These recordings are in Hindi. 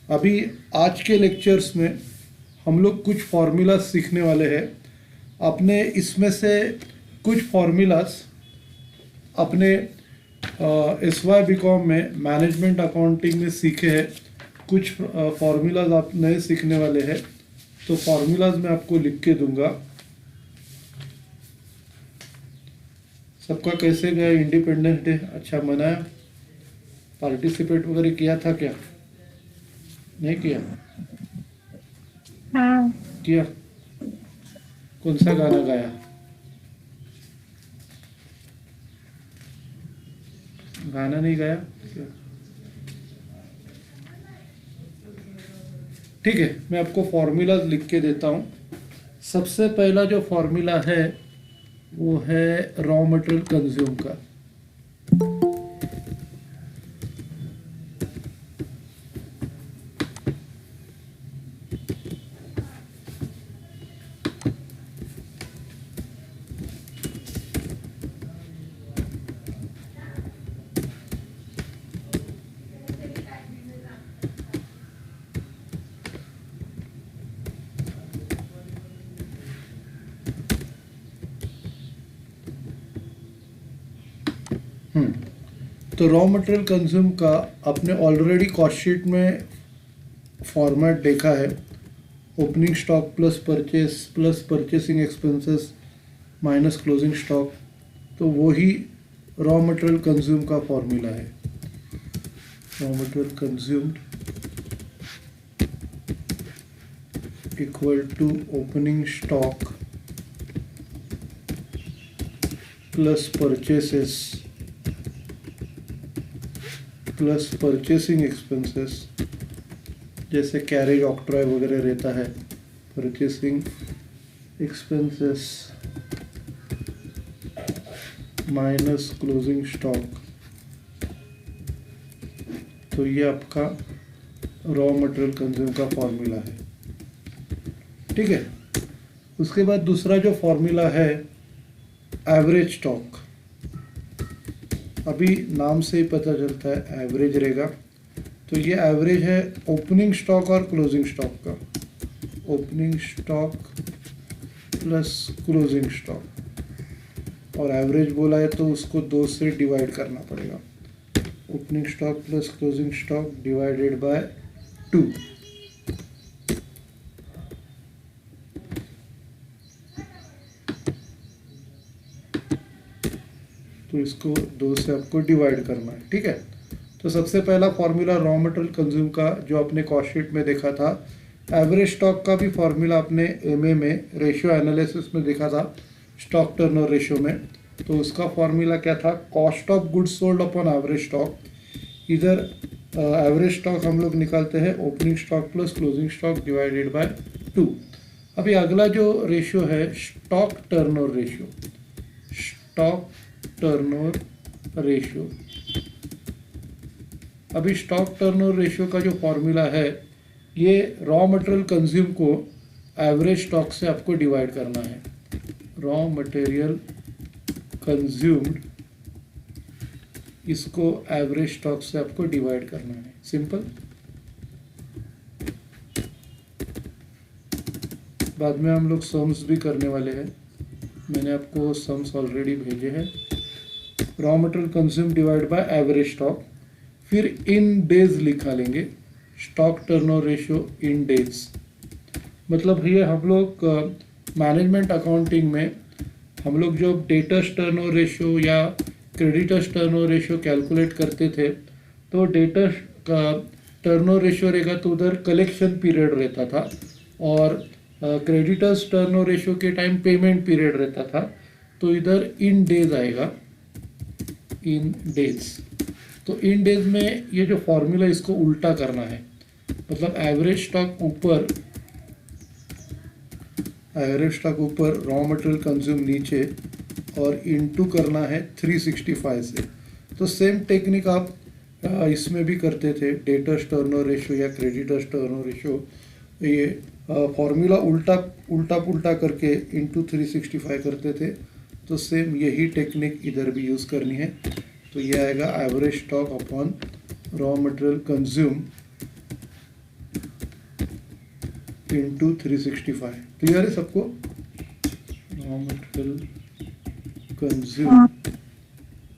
अभी आज के लेक्चर्स में हम लोग कुछ फार्मूलाज सीखने वाले हैं। आपने इसमें से कुछ फार्मूलाज अपने SY BCom में मैनेजमेंट अकाउंटिंग में सीखे हैं। कुछ फार्मूलाज आप नए सीखने वाले हैं, तो फार्मूलाज मैं आपको लिख के दूंगा। सबका कैसे गया इंडिपेंडेंस डे? अच्छा मनाया? पार्टिसिपेट वगैरह किया था क्या? नहीं किया? हाँ। किया? कौन सा गाना गाया? गाना नहीं गाया? ठीक है, मैं आपको फॉर्मूला लिख के देता हूँ। सबसे पहला जो फॉर्मूला है वो है रॉ मटेरियल कंज्यूम का। तो रॉ मटेरियल कंज्यूम का आपने ऑलरेडी कॉस्ट शीट में फॉर्मेट देखा है। Opening stock plus purchase plus purchasing expenses minus closing stock, तो वही रॉ मटेरियल कंज्यूम का फॉर्मूला है। Raw material consumed equal to opening stock plus purchases plus purchasing expenses, जैसे कैरेज ऑक्ट्रॉय वगैरह रहता है। Purchasing expenses minus closing stock, तो ये आपका रॉ मटेरियल कंज्यूम का फॉर्मूला है। ठीक है, उसके बाद दूसरा जो फॉर्मूला है एवरेज स्टॉक। अभी नाम से ही पता चलता है एवरेज रहेगा, तो ये एवरेज है ओपनिंग स्टॉक और क्लोजिंग स्टॉक का। Opening stock plus closing stock, और एवरेज बोला है तो उसको 2 से डिवाइड करना पड़ेगा। Opening stock plus closing stock divided by 2। तो इसको 2 से आपको डिवाइड करना है। ठीक है, तो सबसे पहला फॉर्मूला रॉ मटेरियल कंज्यूम का जो आपने कॉस्ट शीट में देखा था। एवरेज स्टॉक का भी फॉर्मूला आपने MA में रेशियो एनालिसिस में देखा था, स्टॉक टर्नओवर रेशियो में। तो उसका फॉर्मूला क्या था? Cost of goods sold upon average stock. इधर एवरेज स्टॉक हम लोग निकालते हैं opening stock plus closing stock divided by 2। अभी अगला जो रेशियो है stock turnover ratio. Stock turnover ratio. अभी स्टॉक टर्नओवर रेशियो का जो फॉर्मूला है, ये रॉ मटेरियल कंज्यूम को एवरेज स्टॉक से आपको डिवाइड करना है। रॉ मटेरियल कंज्यूम्ड, इसको एवरेज स्टॉक से आपको डिवाइड करना है। सिंपल। बाद में हम लोग सम्स भी करने वाले हैं, मैंने आपको सम्स ऑलरेडी भेजे हैं। Raw material consume divide by average stock, फिर इन डेज लिखा लेंगे। Stock turnover ratio in days, मतलब ये हम लोग मैनेजमेंट अकाउंटिंग में हम लोग जो डेटर्स टर्नओवर रेशियो या क्रेडिटर्स टर्नओवर रेशियो कैलकुलेट करते थे, तो डेटर्स का टर्नओवर रेशियो रहेगा तो उधर कलेक्शन पीरियड रहता था, और क्रेडिटर्स टर्नओवर रेशियो के टाइम पेमेंट पीरियड रहता था। तो इधर इन डेज आएगा, इन डेज। तो इन डेज में ये जो फॉर्मूला इसको उल्टा करना है, मतलब एवरेज स्टॉक ऊपर रॉ मटेरियल कंज्यूम नीचे, और इनटू करना है 365 से। तो सेम टेक्निक आप इसमें भी करते थे, डेटर्स टर्नओवर रेशियो या क्रेडिटर्स टर्नओवर रेशियो। ये फॉर्मूला उल्टा पुल्टा करके इनटू 365 करते थे, तो सेम यही टेक्निक इधर भी यूज़ करनी है। तो ये आएगा average stock upon raw material consume into 365। Clear है सबको? रॉ मटेरियल कंज्यूम,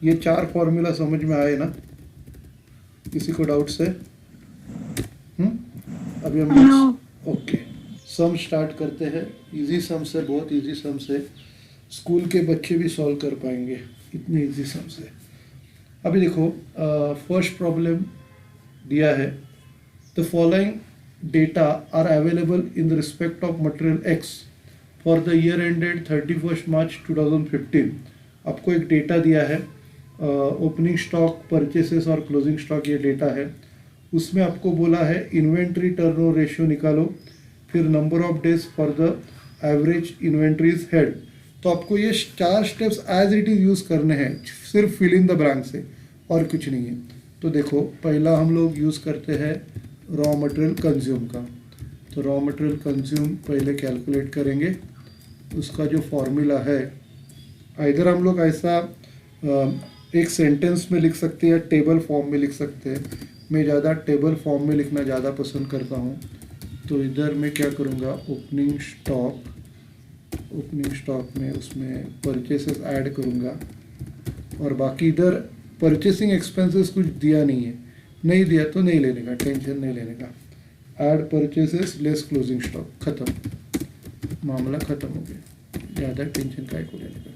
ये 4 फॉर्मूला समझ में आए ना? किसी को डाउट्स है? अभी हम ओके सम स्टार्ट करते हैं। इजी सम से, बहुत इजी सम से स्कूल के बच्चे भी सॉल्व कर पाएंगे, इतने इजी सम से। अभी देखो फर्स्ट प्रॉब्लम दिया है, the following data are available in the respect of material x for the year ended 31 March 2015। आपको एक डेटा दिया है, ओपनिंग स्टॉक, परचेसेस और क्लोजिंग स्टॉक, ये डेटा है। उसमें आपको बोला है इन्वेंट्री टर्नओवर रेशियो निकालो, फिर number of days for the average inventories held. तो आपको ये 4 steps as it is use करने हैं, सिर्फ फिल इन द ब्लैंक से, और कुछ नहीं है। तो देखो पहला हम लोग यूज़ करते हैं रॉ मटेरियल कंज्यूम का। तो रॉ मटेरियल कंज्यूम पहले कैलकुलेट करेंगे। उसका जो फॉर्मूला है, इधर हम लोग ऐसा एक सेंटेंस में लिख सकते हैं या टेबल फॉर्म में लिख सकते हैं। मैं ज़्यादा टेबल फॉर्म में लिखना ज़्यादा पसंद करता हूँ। तो इधर मैं क्या करूँगा, ओपनिंग स्टॉक में उसमें परचेसेस ऐड करूँगा, और बाकी इधर परचेसिंग एक्सपेंसेस कुछ दिया नहीं है, नहीं दिया तो नहीं लेने का, टेंशन नहीं लेने का। Add purchases less closing stock, ख़त्म, मामला ख़त्म हो गया, ज़्यादा टेंशन काय को लेने का।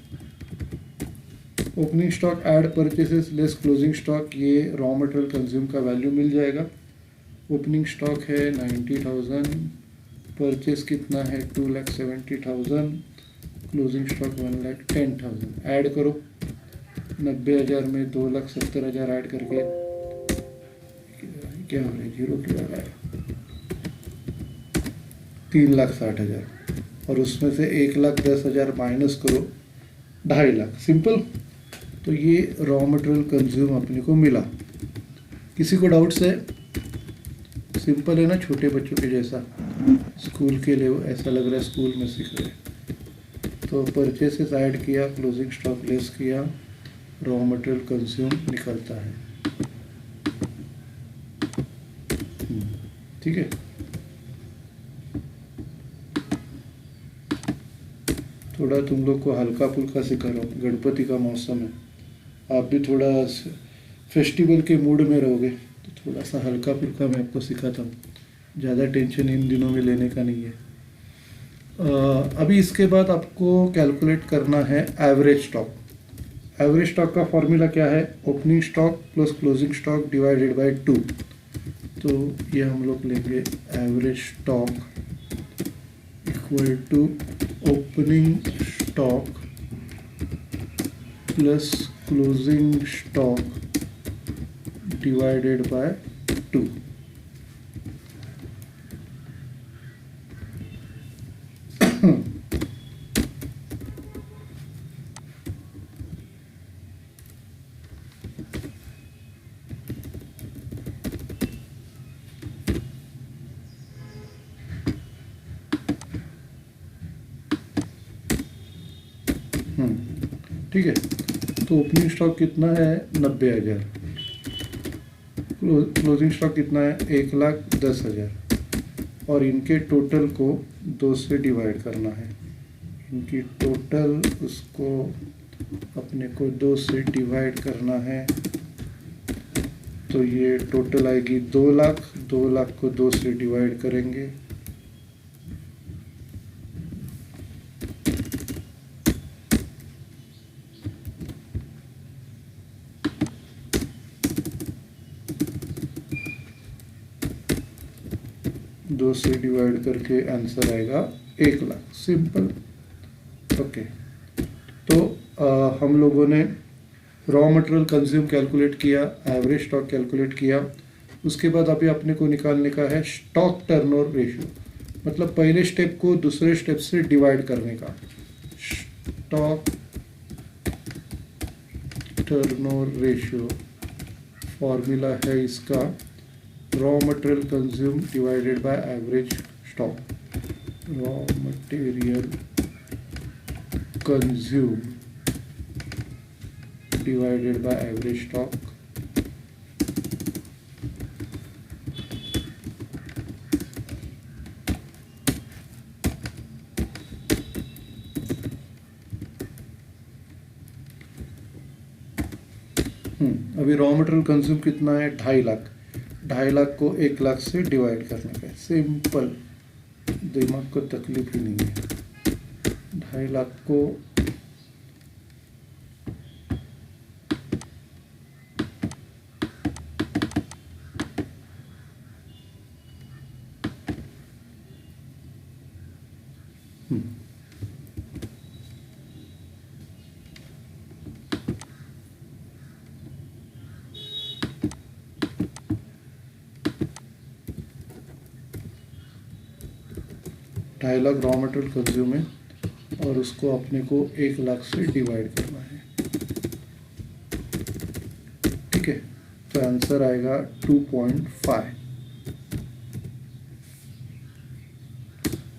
Opening stock add purchases less closing stock, ये रॉ मटेरियल कंज्यूम का वैल्यू मिल जाएगा। ओपनिंग स्टॉक है 90,000, परचेस कितना है 2,70,000, क्लोजिंग स्टॉक 1,10,000। ऐड करो, 90,000 में 2,70,000 ऐड करके क्या हो रहा है, जीरो क्यों आ रहा है, 3,60,000, और उसमें से 1,10,000 माइनस करो, 2.5 लाख। सिंपल। तो ये रॉ मटेरियल कंज्यूम अपने को मिला। किसी को डाउट्स है? सिंपल है ना, छोटे बच्चों के जैसा, स्कूल के लिए ऐसा लग रहा है स्कूल में सीख रहे। तो परचेसेस ऐड किया, क्लोजिंग स्टॉक लेस किया, रॉ मटेरियल कंज्यूम निकलता है। ठीक है, थोड़ा तुम लोग को हल्का फुल्का सिखा रहा हूँ, गणपति का मौसम है, आप भी थोड़ा फेस्टिवल के मूड में रहोगे, तो थोड़ा सा हल्का फुल्का मैं आपको सिखाता हूँ, ज़्यादा टेंशन इन दिनों में लेने का नहीं है। अभी इसके बाद आपको कैलकुलेट करना है एवरेज स्टॉक। एवरेज स्टॉक का फॉर्मूला क्या है, opening stock plus closing stock divided by 2। तो ये हम लोग लेंगे average stock equal to opening stock plus closing stock divided by 2। ठीक है, तो ओपनिंग स्टॉक कितना है 90,000, क्लोजिंग स्टॉक कितना है 1,10,000, और इनके टोटल को 2 से डिवाइड करना है। इनकी टोटल उसको अपने को 2 से डिवाइड करना है, तो ये टोटल आएगी 2 लाख। 2 लाख को 2 से डिवाइड करेंगे, दो से डिवाइड करके आंसर आएगा 1 लाख। सिंपल। ओके, तो हम लोगों ने रॉ मटेरियल कंज्यूम कैलकुलेट किया, एवरेज स्टॉक कैलकुलेट किया। उसके बाद अभी अपने को निकालने का है स्टॉक टर्नओवर रेशियो, मतलब पहले स्टेप को दूसरे स्टेप से डिवाइड करने का। स्टॉक टर्नओवर रेशियो फॉर्मूला है इसका raw material consume divided by average stock. Raw material consume divided by average stock. अभी रॉ मटेरियल कंज्यूम कितना है, 2.5 लाख। 2.5 लाख को 1 लाख से डिवाइड करने का है, सिंपल, दिमाग को तकलीफ ही नहीं है। 2.5 लाख को हम्म, ढाई लाख रॉ मटेरियल कंज्यूम है और उसको अपने को 1 लाख से डिवाइड करना है। ठीक है, तो आंसर आएगा 2.5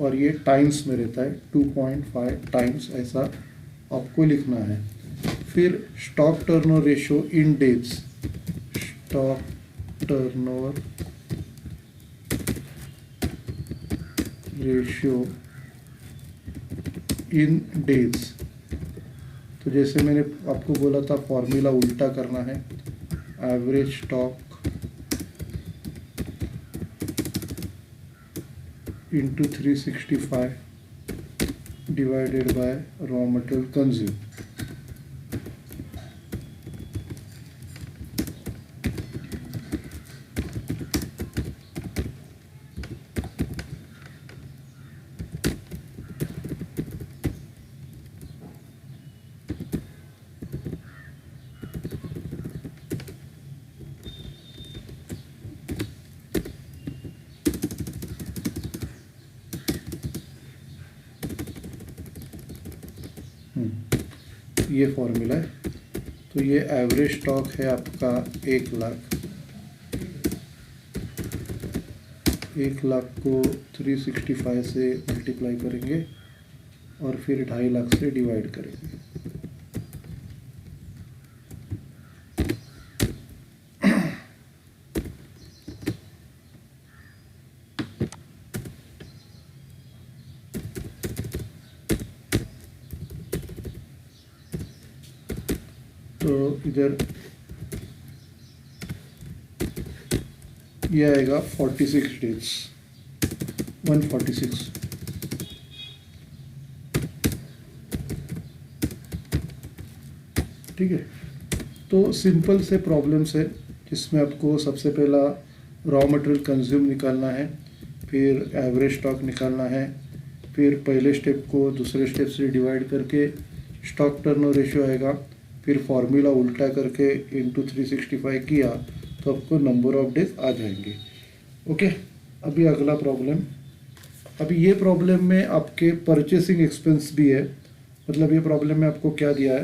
और ये टाइम्स में रहता है, 2.5 टाइम्स ऐसा आपको लिखना है। फिर stock turnover ratio in days, stock turnover ratio in days, तो जैसे मैंने आपको बोला था फॉर्मूला उल्टा करना है, average stock into 365 divided by raw material consume. ये फॉर्मूला है, तो ये एवरेज स्टॉक है आपका 1 लाख। 1 लाख को 365 से मल्टीप्लाई करेंगे और फिर 2.5 लाख से डिवाइड करेंगे। तो इधर ये आएगा 46 डेज, 146। ठीक है, तो सिंपल से प्रॉब्लम्स है जिसमें आपको सबसे पहला रॉ मटेरियल कंज्यूम निकालना है, फिर एवरेज स्टॉक निकालना है, फिर पहले स्टेप को दूसरे स्टेप से डिवाइड करके स्टॉक टर्नओवर रेशियो आएगा, फिर फॉर्मूला उल्टा करके इंटू 365 किया तो आपको नंबर ऑफ डेज आ जाएंगे। ओके, अभी अगला प्रॉब्लम। अभी ये प्रॉब्लम में आपके परचेसिंग एक्सपेंस भी है, मतलब ये प्रॉब्लम में आपको क्या दिया है,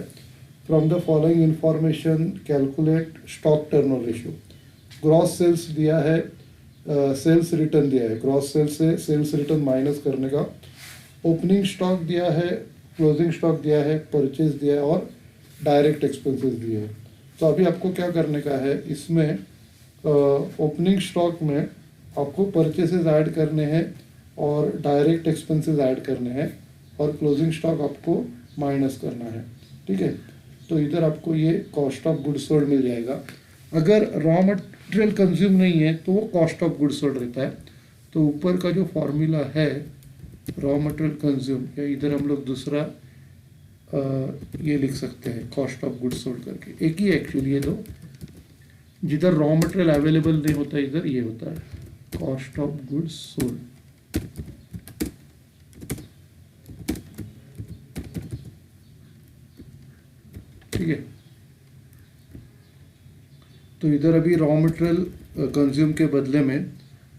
from the following information calculate stock turnover ratio. Gross sales दिया है, सेल्स रिटर्न दिया है, ग्रॉस सेल्स से सेल्स रिटर्न माइनस करने का, ओपनिंग स्टॉक दिया है, क्लोजिंग स्टॉक दिया है, परचेज दिया है और डायरेक्ट एक्सपेंसेस दिए हैं। तो अभी आपको क्या करने का है, इसमें ओपनिंग स्टॉक में आपको परचेसेस ऐड करने हैं और डायरेक्ट एक्सपेंसेस ऐड करने हैं और क्लोजिंग स्टॉक आपको माइनस करना है। ठीक है, तो इधर आपको ये कॉस्ट ऑफ गुड्स सोल्ड मिल जाएगा। अगर रॉ मटेरियल कंज्यूम नहीं है तो वो कॉस्ट ऑफ गुड्स सोल्ड रहता है। तो ऊपर का जो फॉर्मूला है रॉ मटेरियल कंज्यूम, या इधर हम लोग दूसरा ये लिख सकते हैं कॉस्ट ऑफ गुड्स सोल्ड करके, एक ही एक्चुअली ये दो, जिधर रॉ मटेरियल अवेलेबल नहीं होता इधर ये होता है कॉस्ट ऑफ गुड्स सोल्ड। ठीक है, तो इधर अभी रॉ मटेरियल कंज्यूम के बदले में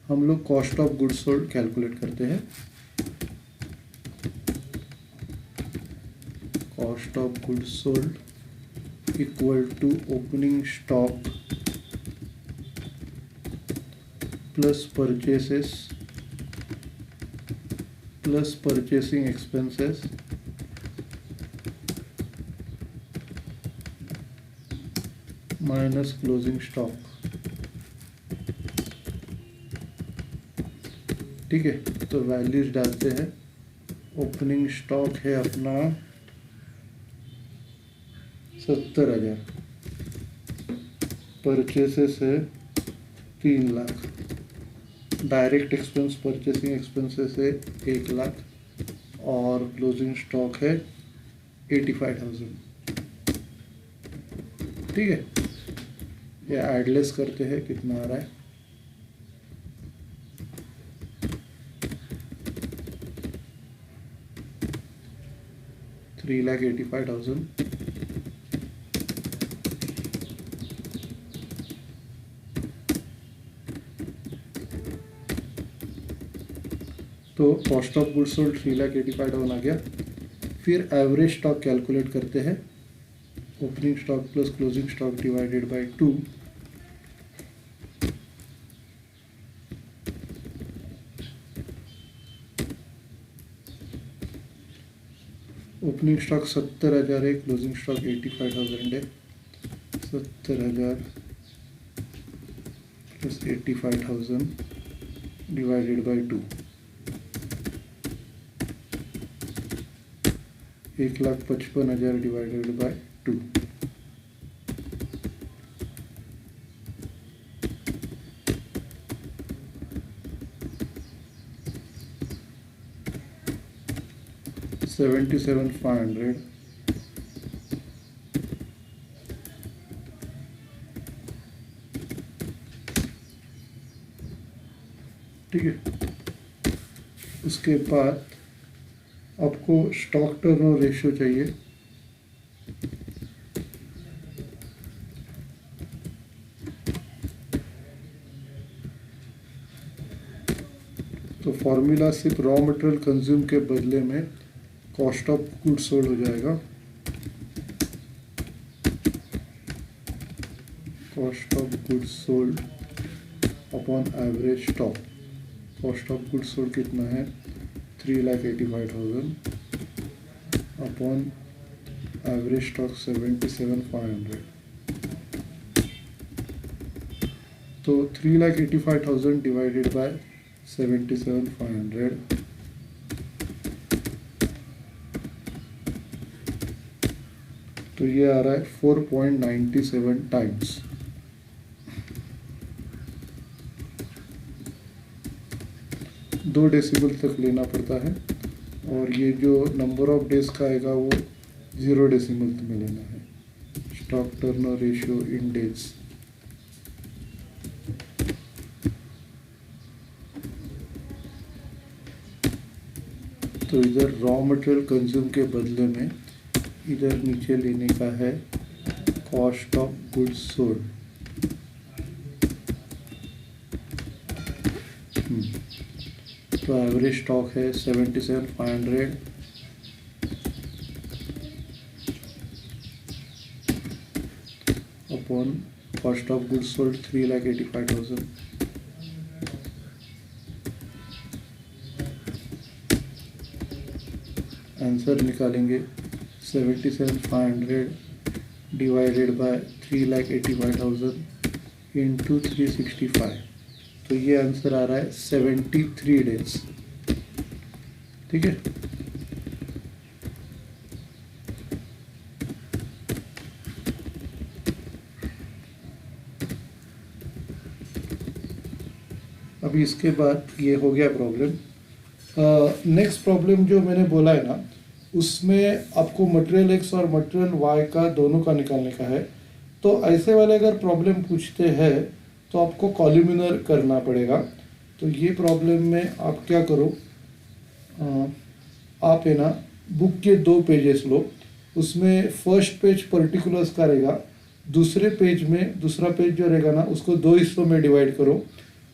हम लोग cost of goods sold calculate करते हैं। Cost of goods sold equal to opening stock plus purchases plus purchasing expenses minus closing stock. ठीक है, तो वैल्यूज डालते हैं। ओपनिंग स्टॉक है अपना 70,000, परचेसेस है 3,00,000, डायरेक्ट एक्सपेंस परचेसिंग एक्सपेंसेस है 1,00,000 और क्लोजिंग स्टॉक है 85,000। ठीक है, ये एडलेस करते हैं कितना आ रहा है। $3,85,000 तो कॉस्ट ऑफ गुड्स सोल्ड 3,85,000 आ गया। फिर एवरेज स्टॉक कैलकुलेट करते हैं, opening stock plus closing stock divided by 2। Opening stock 70,000 है, क्लोजिंग स्टॉक 85,000 है। 70,000 plus 85,000 divided by 2, 1,55,000 divided by 2। $77,500 ठीक है। उसके बाद आपको स्टॉक टर्नओवर रेशियो चाहिए। तो फॉर्मूला सिर्फ रॉ मटेरियल कंज्यूम के बदले में कॉस्ट ऑफ गुड्स सोल्ड हो जाएगा। Cost of goods sold upon average stock. Cost of goods sold कितना है 3,85,000 अपॉन एवरेज स्टॉक 77,500। तो 3,85,000 डिवाइडेड बाय 77,500 तो ये आ रहा है 4.97 टाइम्स। दो डेसिबल तक लेना पड़ता है और ये जो नंबर ऑफ डेज का आएगा वो 0 डेसिमल में लेना है। Stock turnover ratio in days. तो इधर रॉ मटेरियल कंज्यूम के बदले में इधर नीचे लेने का है कॉस्ट ऑफ गुड्स सोल्ड। तो एवरेज स्टॉक है 77,500 upon cost of goods sold 3,85,000। Answer निकालेंगे 77,500 डिवाइडेड बाय 3,85,000 इंटू 365। तो ये आंसर आ रहा है 73 डेज। ठीक है, अभी इसके बाद ये हो गया प्रॉब्लम। नेक्स्ट प्रॉब्लम जो मैंने बोला है ना, उसमें आपको मटेरियल एक्स और मटेरियल वाई का दोनों का निकालने का है। तो ऐसे वाले अगर प्रॉब्लम पूछते हैं तो आपको कॉलमिनर करना पड़ेगा। तो ये प्रॉब्लम में आप क्या करो, आप है ना बुक के 2 पेजेस लो, उसमें फर्स्ट पेज पर्टिकुलर्स का रहेगा, दूसरे पेज में दूसरा पेज जो रहेगा ना उसको 2 हिस्सों में डिवाइड करो,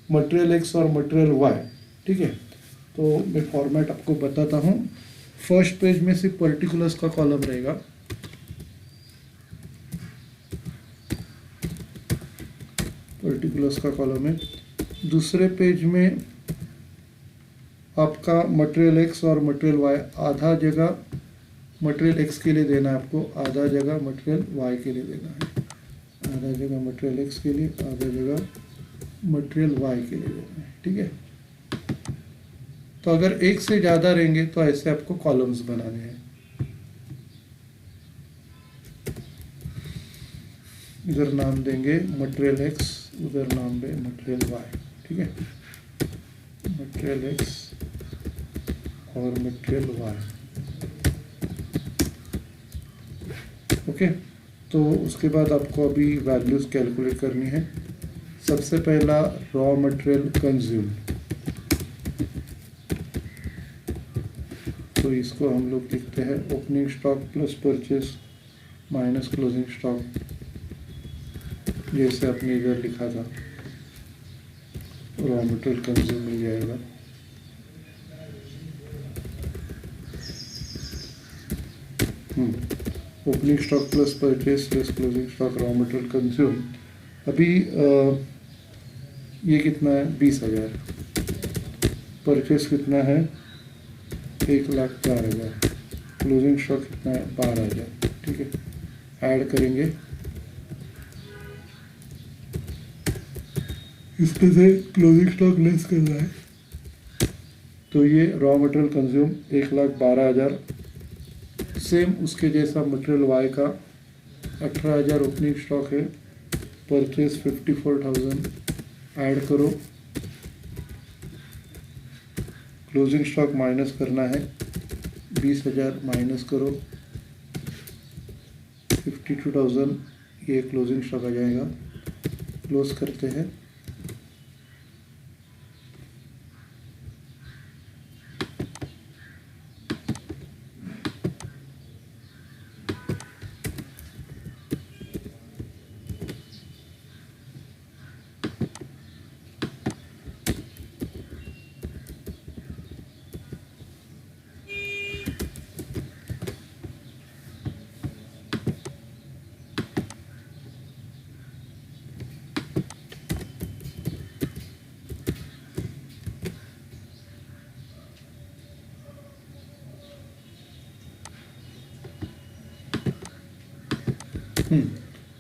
मटेरियल एक्स और मटेरियल वाई। ठीक है, तो मैं फॉर्मेट आपको बताता हूँ। फर्स्ट पेज में सिर्फ पर्टिकुलर्स का कॉलम रहेगा, पर्टिकुलर्स का कॉलम है। दूसरे पेज में आपका मटेरियल एक्स और मटेरियल वाई, आधा जगह मटेरियल एक्स के लिए देना है आपको, आधा जगह मटेरियल वाई के लिए देना है। आधा जगह मटेरियल एक्स के लिए, आधा जगह मटेरियल वाई के लिए देना है। ठीक है, तो अगर एक से ज़्यादा रहेंगे तो ऐसे आपको कॉलम्स बनाने हैं। इधर नाम देंगे मटेरियल एक्स, उधर नाम दे मटेरियल वाई, ठीक है, मटेरियल एक्स और मटेरियल वाई। ओके, तो उसके बाद आपको अभी वैल्यूज़ कैलकुलेट करनी है। सबसे पहला रॉ मटेरियल कंज्यूम, तो इसको हम लोग लिखते हैं opening stock plus purchase minus closing stock, जैसे आपने इधर लिखा था रॉ मटेरियल कंज्यूम मिल जाएगा। Opening stock plus purchase plus closing stock raw material consume. अभी ये कितना है 20,000, परचेस कितना है 1,04,000, क्लोजिंग स्टॉक कितना है 12,000, ठीक है। ऐड करेंगे, इसमें से क्लोजिंग स्टॉक लेस करना है, तो ये रॉ मटेरियल कंज्यूम 1,12,000, सेम उसके जैसा मटेरियल वाई का 18,000 ओपनिंग स्टॉक है, परचेस 54,000, ऐड करो, क्लोजिंग स्टॉक माइनस करना है 20,000 माइनस करो 52,000, ये क्लोजिंग स्टॉक आ जाएगा। क्लोज करते हैं,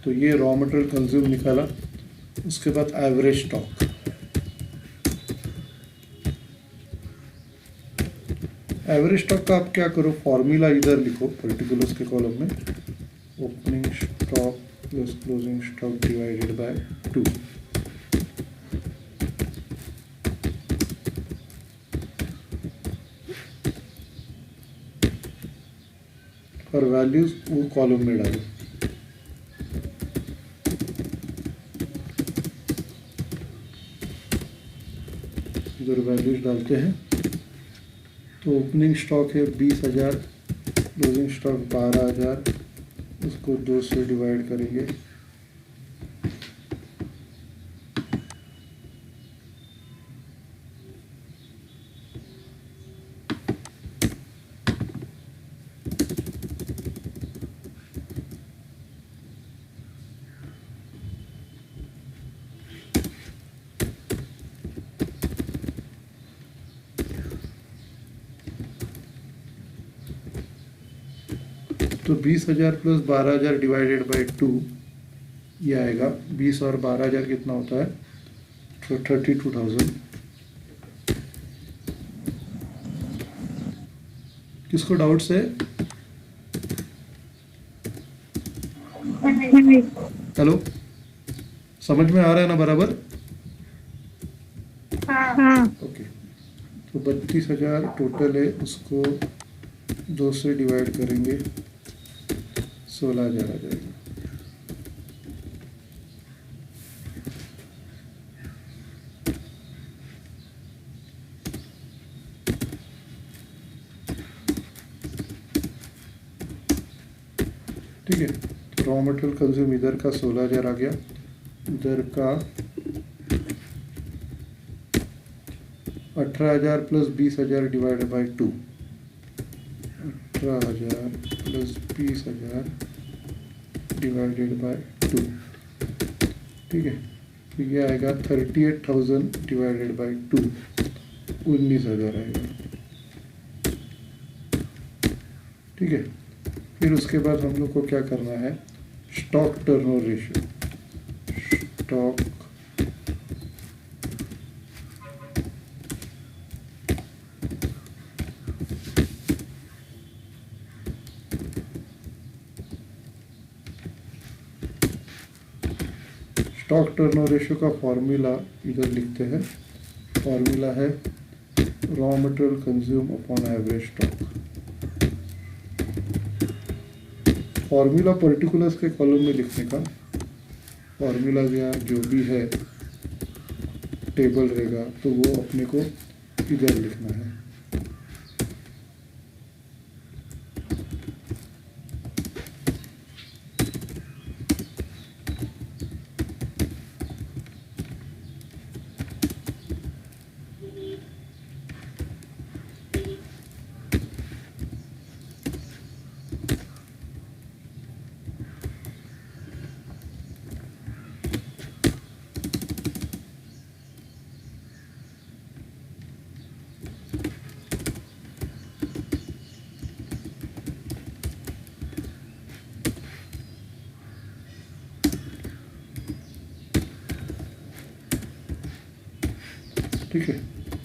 तो ये रॉ मटेरियल कंज्यूम निकाला। उसके बाद एवरेज स्टॉक, एवरेज स्टॉक का आप क्या करो, फॉर्मूला इधर लिखो पर्टिकुलर्स के कॉलम में, opening stock plus closing stock divided by 2। और वैल्यूज वो कॉलम में डालो, इधर वैल्यूज डालते हैं। तो ओपनिंग स्टॉक है 20,000, क्लोजिंग स्टॉक 12,000, उसको 2 से डिवाइड करेंगे, तो 20,000 प्लस 12,000 डिवाइडेड बाई 2 ये आएगा। 20 और 12,000 कितना होता है, तो 32,000। किसको डाउट्स है? हेलो, समझ में आ रहा है ना बराबर? हाँ। ओके, तो 32,000 टोटल है, उसको 2 से डिवाइड करेंगे, 16,000 आ जाएगा। ठीक है, तो रॉ मटेरियल कंज्यूम इधर का 16,000 आ गया, इधर का 18,000 plus 20,000 divided by 2, 18,000 plus 20,000 divided by 2, ठीक है। तो ये आएगा 38,000 डिवाइडेड बाई 2, 19,000 आएगा, ठीक है। फिर उसके बाद हम लोग को क्या करना है, stock turnover ratio, stock stock turnover ratio का फॉर्मूला इधर लिखते हैं। फॉर्मूला है raw material consume upon average stock. Formula particulars के कॉलम में लिखने का, फॉर्मूला या जो भी है टेबल रहेगा तो वो अपने को इधर लिखना है। ठीक है,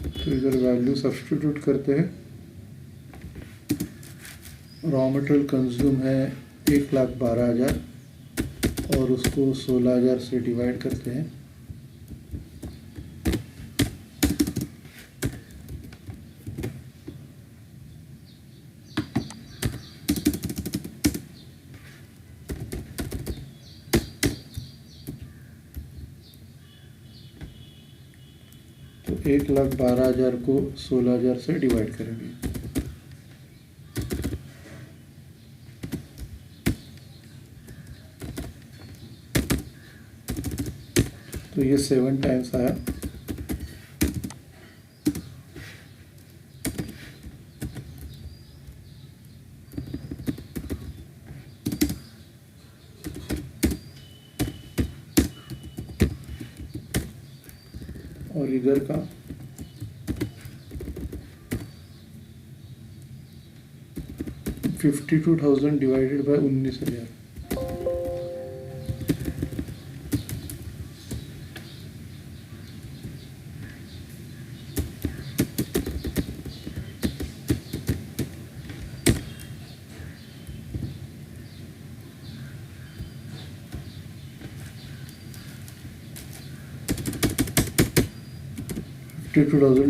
तो इधर वैल्यू सब्स्टिट्यूट करते हैं। रॉ मटेरियल कंज्यूम है 1,12,000 और उसको 16,000 से डिवाइड करते हैं। तो 1,12,000 को 16,000 से डिवाइड करेंगे। तो ये 7 टाइम्स आया। और इधर का 52,000 divided by 19,000।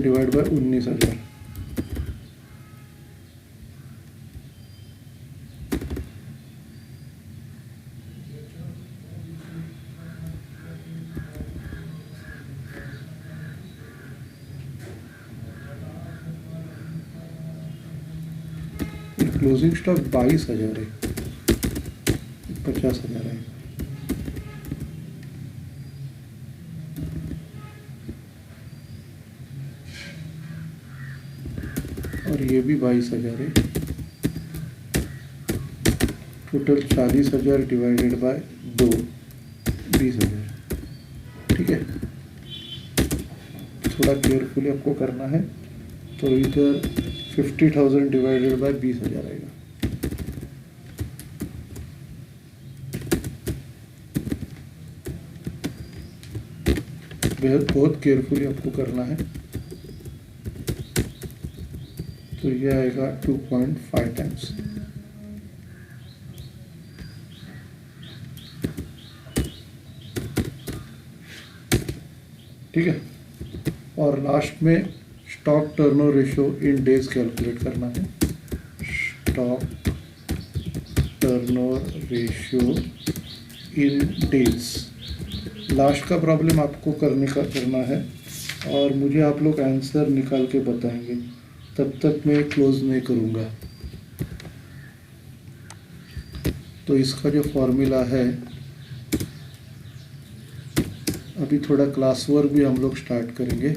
Divide by 19,000। Closing stock 22,000 है, 50,000 है। और ये भी 22,000 है। Total 40,000 divided by 2, 20,000। ठीक है, थोड़ा केयरफुली आपको करना है। तो इधर 50,000 डिवाइडेड बाय 20,000 आएगा। बहुत केयरफुली आपको करना है। तो ये आएगा 2.5 टाइम्स। ठीक है, और लास्ट में stock turnover ratio in days calculate करना है। Stock turnover ratio in days, last का प्रॉब्लम आपको करना है और मुझे आप लोग आंसर निकाल के बताएंगे, तब तक मैं क्लोज नहीं करूँगा। तो इसका जो फॉर्मूला है, अभी थोड़ा क्लास वर्क भी हम लोग स्टार्ट करेंगे।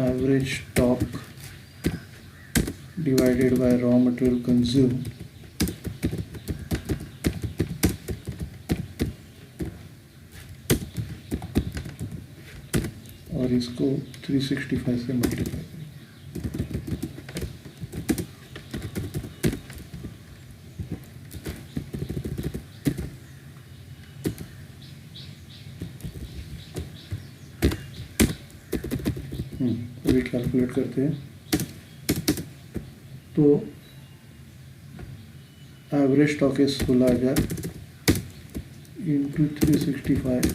Average stock divided bye raw material consume और इसको 365 से मल्टीप्लाई करें। अभी कैलकुलेट करते हैं। तो एवरेज स्टॉक है 16,000, इंटू 365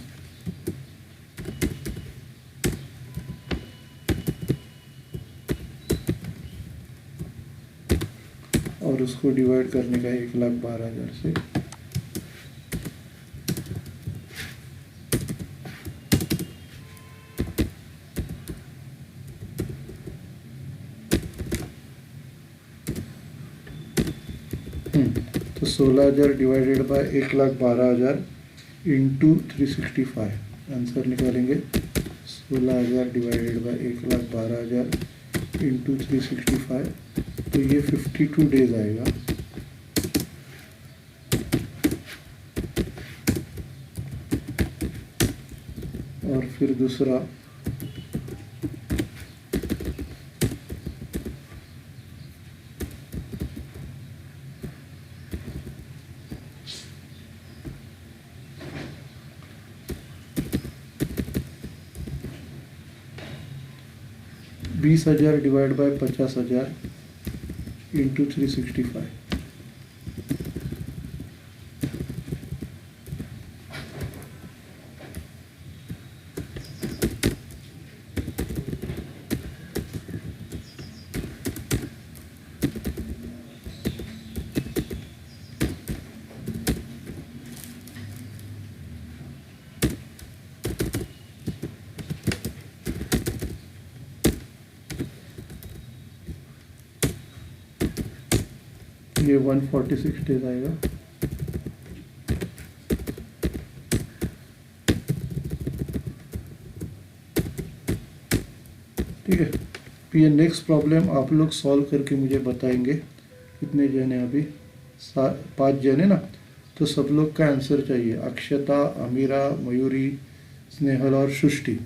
और उसको डिवाइड करने का 1,12,000 से। तो 16,000 डिवाइडेड बाय 1,12,000 इंटू 365 आंसर निकालेंगे। 16,000 डिवाइडेड बाय 1,12,000 इंटू 365, तो ये 52 डेज आएगा। और फिर दूसरा 20,000 डिवाइड बाय 50,000 इंटू 365। ये 146 डेज आएगा। ठीक है, तो ये नेक्स्ट प्रॉब्लम आप लोग सॉल्व करके मुझे बताएंगे। कितने जन है अभी? 5 जन है ना, तो सब लोग का आंसर चाहिए। अक्षता, अमीरा, मयूरी, स्नेहल और सृष्टि।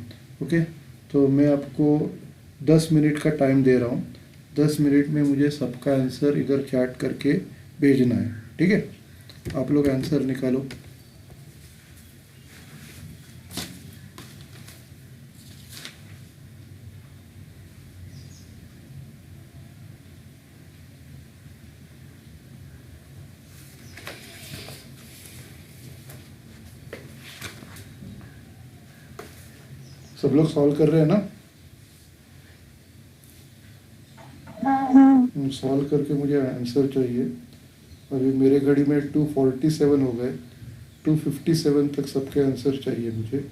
ओके, तो मैं आपको 10 मिनट का टाइम दे रहा हूँ। 10 मिनट में मुझे सबका आंसर इधर चैट करके भेजना है। ठीक है, आप लोग आंसर निकालो। सब लोग सॉल्व कर रहे हैं ना? सॉल्व करके मुझे आंसर चाहिए। अभी मेरे घड़ी में 247 हो गए। 257 तक सबके आंसर चाहिए मुझे।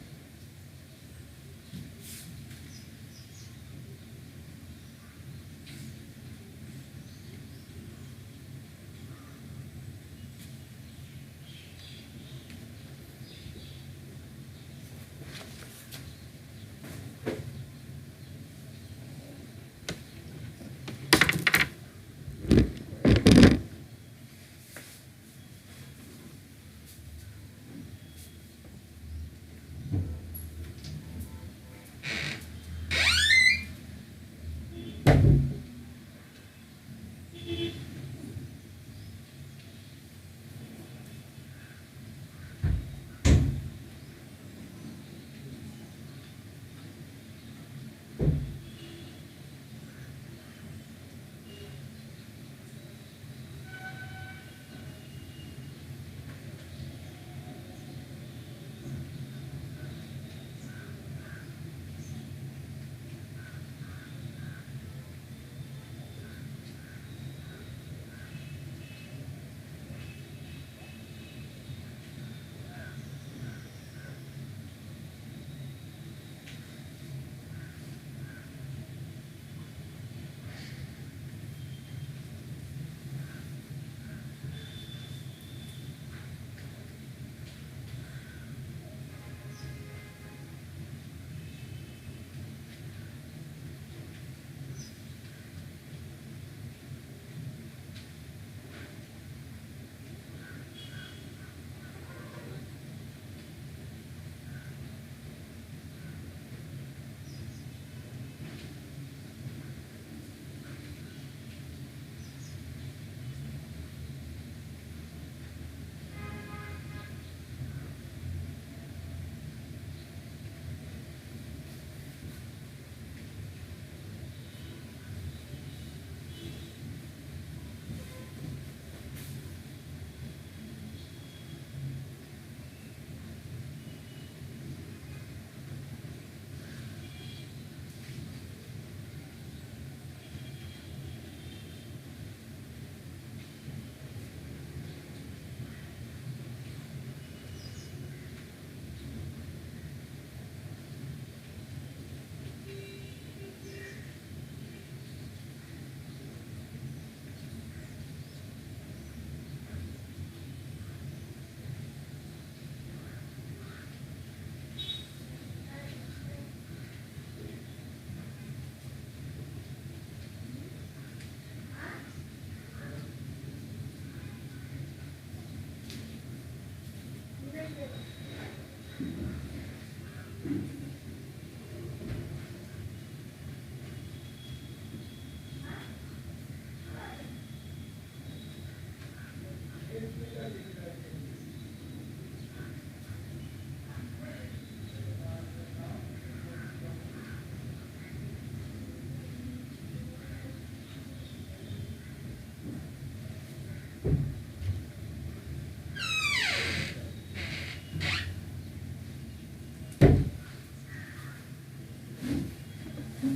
हेलो,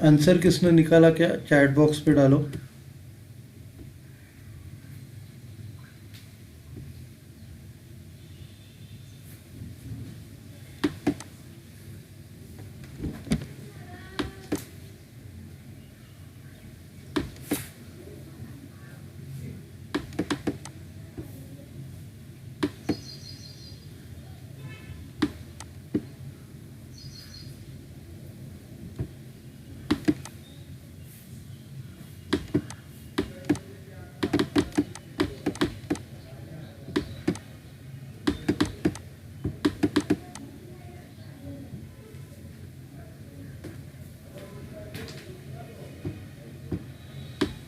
आंसर किसने निकाला क्या? चैट बॉक्स पे डालो।